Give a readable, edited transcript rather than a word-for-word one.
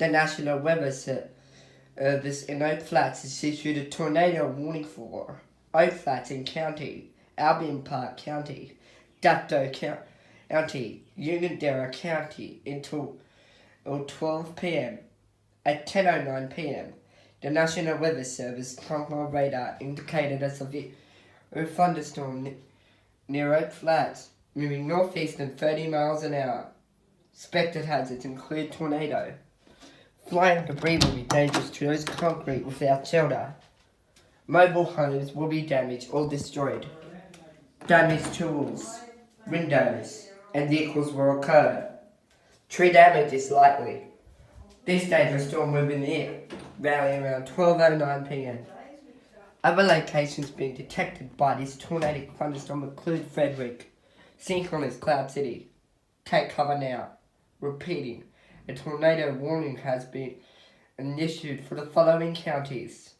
The National Weather Service in Oak Flats has issued a tornado warning for Oak Flats in County, Albion Park County, Dapto County, Unadilla County until 12 p.m. At 10:09 p.m., the National Weather Service Concord radar indicated a severe thunderstorm near Oak Flats, moving northeast at 30 miles an hour. Expected hazards include tornado. Flying debris will be dangerous to those concrete without shelter. Mobile homes will be damaged or destroyed. Damaged tools, windows, and vehicles will occur. Tree damage is likely. This dangerous storm will be near Valley around 12:09 p.m. Other locations being detected by this tornadic thunderstorm include Frederick, Synchronous Cloud City. Take cover now. Repeating, a tornado warning has been issued for the following counties: